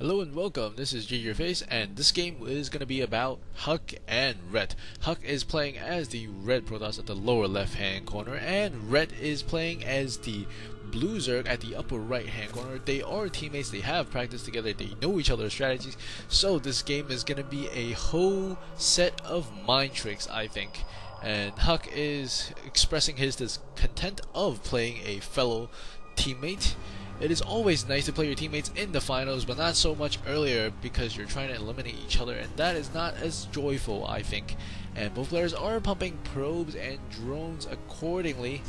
Hello and welcome, this is Your Face, and this game is going to be about HuK and Ret. HuK is playing as the red Protoss at the lower left hand corner, and Ret is playing as the blue Zerg at the upper right hand corner. They are teammates, they have practiced together, they know each other's strategies, so this game is going to be a whole set of mind tricks, I think. And HuK is expressing his discontent of playing a fellow teammate. It is always nice to play your teammates in the finals, but not so much earlier because you're trying to eliminate each other, and that is not as joyful, I think. And both players are pumping probes and drones accordingly.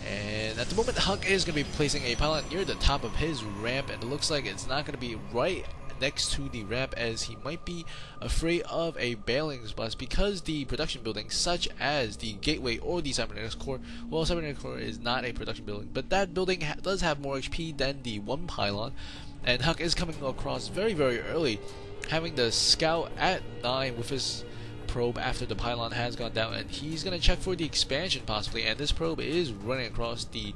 And at the moment, HuK is going to be placing a pylon near the top of his ramp, and it looks like it's not going to be right next to the ramp, as he might be afraid of a bailing bus because the production buildings such as the gateway or the cybernetics core, well, cybernetics core is not a production building, but that building does have more HP than the one pylon, and HuK is coming across very early, having the scout at 9 with his probe after the pylon has gone down, and he's going to check for the expansion possibly, and this probe is running across the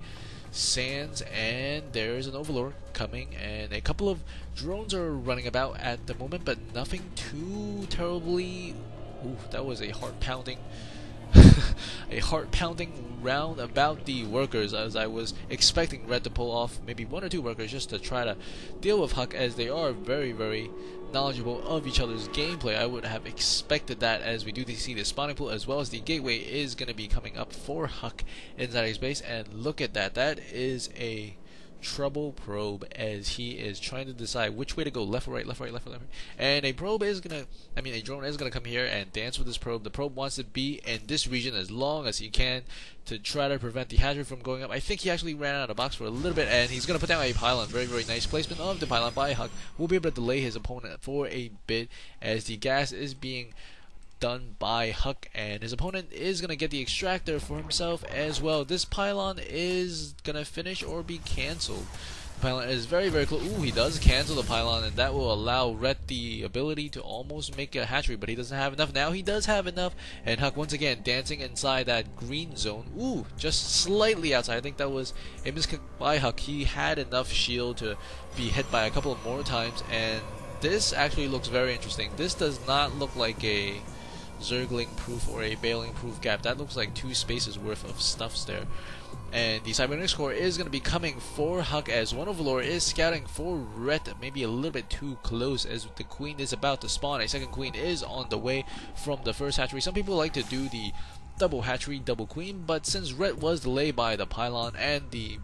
sands, and there's an overlord coming, and a couple of drones are running about at the moment, but nothing too terribly. Ooh, that was a heart-pounding a heart-pounding round about the workers, as I was expecting Red to pull off maybe one or two workers just to try to deal with HuK, as they are very knowledgeable of each other's gameplay. I would have expected that, as we do see the spawning pool as well as the gateway is going to be coming up for HuK inside his base. And look at that, that is a trouble probe, as he is trying to decide which way to go, left or right, left or right, left or right. And a drone is gonna come here and dance with this probe. The probe wants to be in this region as long as he can to try to prevent the hatchery from going up. I think he actually ran out of box for a little bit, and he's gonna put down a pylon. Very nice placement of the pylon by HuK. Will be able to delay his opponent for a bit, as the gas is being done by HuK, and his opponent is going to get the extractor for himself as well. This pylon is going to finish or be cancelled. The pylon is very close. Ooh, he does cancel the pylon, and that will allow Ret the ability to almost make a hatchery, but he doesn't have enough. Now he does have enough, and HuK once again dancing inside that green zone. Ooh, just slightly outside. I think that was a misclick by HuK. He had enough shield to be hit by a couple of more times, and this actually looks very interesting. This does not look like a Zergling proof or a bailing proof gap. That looks like 2 spaces worth of stuffs there. And the cybernetics core is going to be coming for HuK, as one overlord is scouting for Ret, maybe a little bit too close, as the queen is about to spawn. A second queen is on the way from the first hatchery. Some people like to do the double hatchery, double queen, but since Ret was delayed by the pylon and the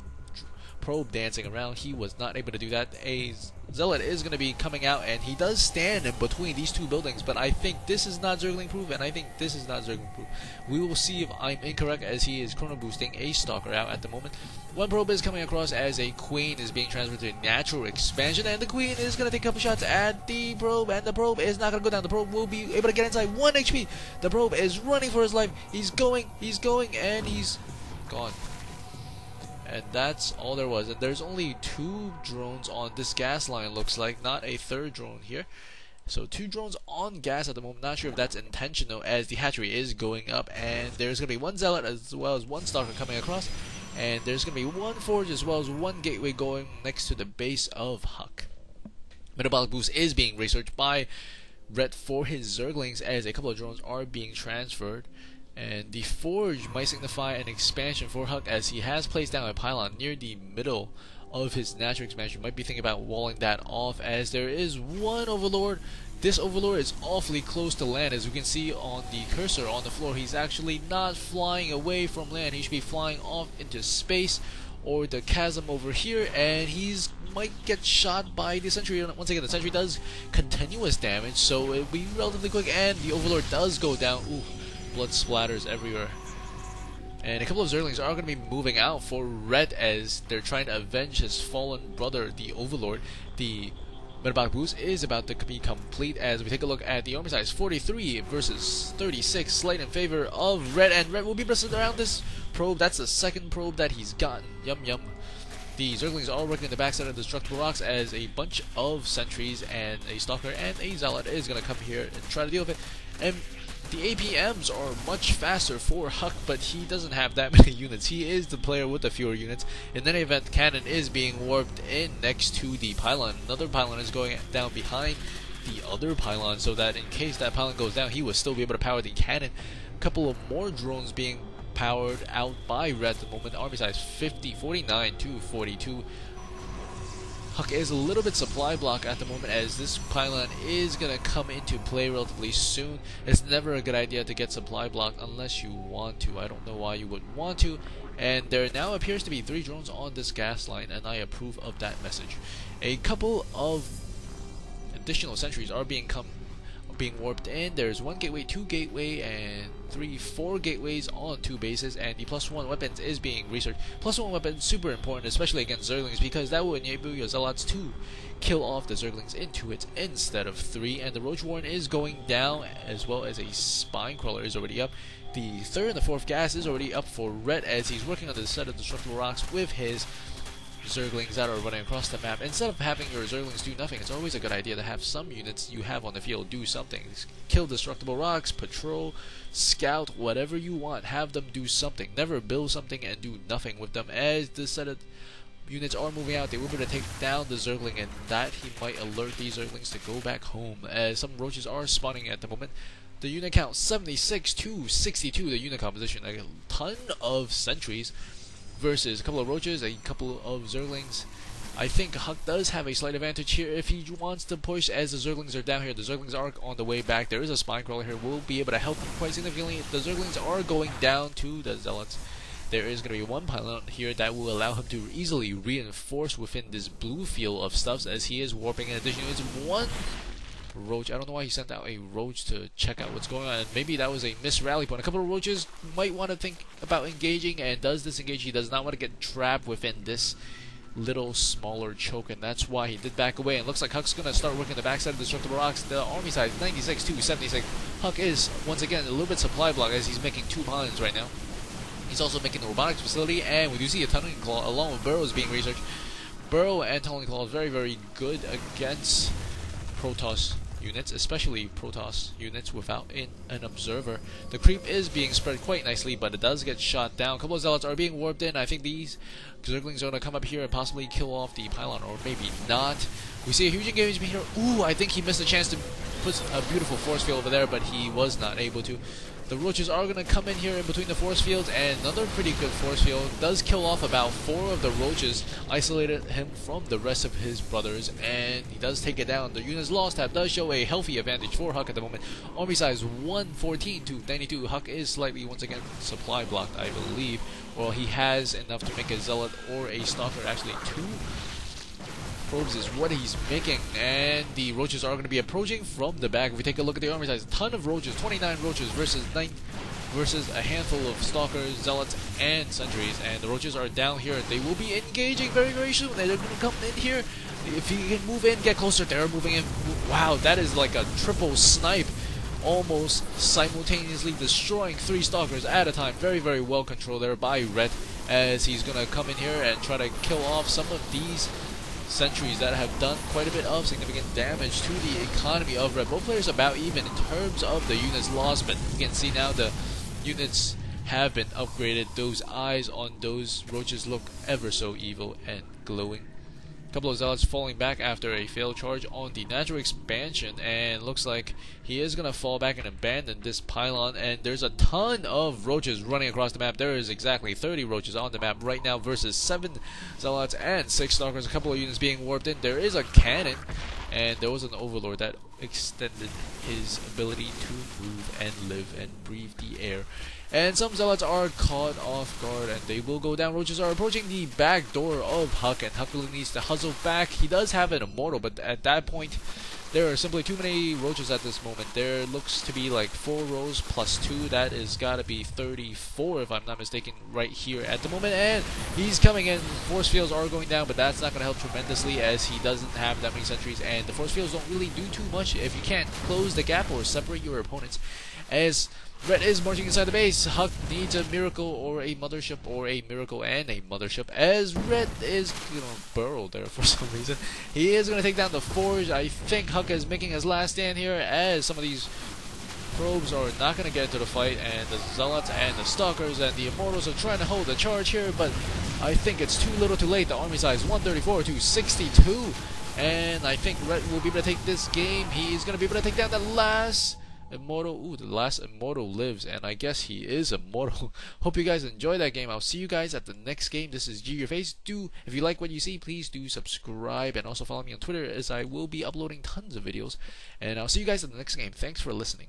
probe dancing around, he was not able to do that. A zealot is going to be coming out, and he does stand in between these two buildings, but I think this is not Zergling proof, and I think this is not Zergling proof. We will see if I'm incorrect, as he is chrono boosting a stalker out at the moment. One probe is coming across as a queen is being transferred to natural expansion, and the queen is going to take a couple shots at the probe, and the probe is not going to go down. The probe will be able to get inside 1 HP. The probe is running for his life. He's going, and he's gone. And that's all there was. And there's only 2 drones on this gas line, looks like, not a third drone here. So 2 drones on gas at the moment. Not sure if that's intentional, as the hatchery is going up, and there's going to be 1 zealot as well as 1 stalker coming across, and there's going to be 1 forge as well as 1 gateway going next to the base of HuK. Metabolic boost is being researched by Ret for his Zerglings, as a couple of drones are being transferred. And the forge might signify an expansion for HuK, as he has placed down a pylon near the middle of his natural expansion. Might be thinking about walling that off, as there is 1 overlord. This overlord is awfully close to land, as we can see on the cursor on the floor. He's actually not flying away from land. He should be flying off into space or the chasm over here, and he's might get shot by the sentry. Once again, the sentry does continuous damage, so it'll be relatively quick, and the overlord does go down. Ooh. Blood splatters everywhere. And a couple of Zerglings are going to be moving out for Ret, as they're trying to avenge his fallen brother, the Overlord. The metabolic boost is about to be complete, as we take a look at the army size. 43 versus 36, slight in favor of Ret, and Ret will be pressing around this probe. That's the 2nd probe that he's gotten. Yum. The Zerglings are working in the backside of the destructible rocks, as a bunch of sentries and a stalker and a zealot is going to come here and try to deal with it. And The APMs are much faster for HuK, but he doesn't have that many units. He is the player with the fewer units. In any event, cannon is being warped in next to the pylon. Another pylon is going down behind the other pylon, so that in case that pylon goes down, he will still be able to power the cannon. A couple of more drones being powered out by Red at the moment. Army size 49 to 42. HuK is a little bit supply block at the moment, as this pylon is going to come into play relatively soon. It's never a good idea to get supply block unless you want to. I don't know why you would want to. And there now appears to be 3 drones on this gas line, and I approve of that message. A couple of additional sentries are being warped in. There's 1 gateway, 2 gateway, and 4 gateways on 2 bases, and the +1 weapons is being researched. +1 weapons super important, especially against Zerglings, because that will enable your Zealots to kill off the Zerglings into it instead of 3. And the Roach Warren is going down, as well as a Spine Crawler is already up. The 3rd and the 4th gas is already up for Red, as he's working on the set of Destructible Rocks with his Zerglings that are running across the map. Instead of having your Zerglings do nothing, it's always a good idea to have some units you have on the field do something. Kill Destructible Rocks, patrol, scout, whatever you want. Have them do something. Never build something and do nothing with them. As the set of units are moving out, they will be able to take down the Zergling, and that he might alert these Zerglings to go back home, as some roaches are spawning at the moment. The unit count 76 to 62, the unit composition. A ton of sentries versus a couple of roaches, a couple of Zerglings. I think HuK does have a slight advantage here if he wants to push, as the Zerglings are down here. The Zerglings are on the way back. There is a Spine Crawler here. Will be able to help quite significantly. The Zerglings are going down to the Zealots. There is going to be 1 pylon here that will allow him to easily reinforce within this blue field of stuffs, as he is warping. In addition, it's 1 roach. I don't know why he sent out a roach to check out what's going on. Maybe that was a missed rally point. A couple of roaches might want to think about engaging, and does disengage. He does not want to get trapped within this little smaller choke, and that's why he did back away. And looks like HuK's going to start working the backside of the Destructible Rocks. The army size 96 to 76. HuK is once again a little bit supply block, as he's making 2 pylons right now. He's also making the robotics facility, and we do see a Tunneling Claw along with Burrows being researched. Burrow and Tunneling Claw is very, very good against Protoss units, especially Protoss units without an observer. The creep is being spread quite nicely, but it does get shot down. A couple of Zealots are being warped in. I think these Zerglings are going to come up here and possibly kill off the pylon, or maybe not. We see a huge engagement here. Ooh, I think he missed a chance to put a beautiful force field over there, but he was not able to. The roaches are going to come in here in between the force fields, and another pretty good force field does kill off about 4 of the roaches, isolated him from the rest of his brothers, and he does take it down. The unit's lost tab does show a healthy advantage for HuK at the moment. Army size 114 to 92. HuK is slightly, once again, supply blocked, I believe. Well, he has enough to make a Zealot or a Stalker, actually 2 probes is what he's making, and the roaches are going to be approaching from the back. If we take a look at the army size, a ton of roaches, 29 roaches versus a handful of Stalkers, Zealots, and Sentries, and the roaches are down here. They will be engaging very, very soon. They're going to come in here. If he can move in, get closer, they're moving in. Wow, that is like a triple snipe, almost simultaneously destroying 3 Stalkers at a time. Very, very well controlled there by Red, as he's going to come in here and try to kill off some of these sentries that have done quite a bit of significant damage to the economy of Red. Both players about even in terms of the units lost, but you can see now the units have been upgraded. Those eyes on those roaches look ever so evil and glowing. A couple of Zealots falling back after a failed charge on the natural expansion, and looks like he is going to fall back and abandon this pylon. And there's a ton of roaches running across the map. There is exactly 30 roaches on the map right now versus 7 Zealots and 6 Stalkers. A couple of units being warped in. There is a cannon, and there was an Overlord that extended his ability to move and live and breathe the air. And some Zealots are caught off guard, and they will go down. Roaches are approaching the back door of HuK, and HuK really needs to hustle back. He does have an Immortal, but at that point, there are simply too many roaches at this moment. There looks to be like 4 rows plus 2. That is gotta be 34, if I'm not mistaken, right here at the moment. And he's coming in. Force fields are going down, but that's not gonna help tremendously, as he doesn't have that many sentries, and the force fields don't really do too much if you can't close the gap or separate your opponents. As Red is marching inside the base, HuK needs a miracle or a mothership, or a miracle and a mothership, as Red is, burrowed there for some reason. He is going to take down the Forge. I think HuK is making his last stand here, as some of these probes are not going to get into the fight, and the zealots and the stalkers and the immortals are trying to hold the charge here, but I think it's too little too late. The army size 134 to 62, and I think Red will be able to take this game. He's going to be able to take down the last immortal. Ooh, the last immortal lives, and I guess he is immortal. Hope you guys enjoy that game. I'll see you guys at the next game. This is G Your Face. If you like what you see, please do subscribe, and also follow me on Twitter, as I will be uploading tons of videos. And I'll see you guys at the next game. Thanks for listening.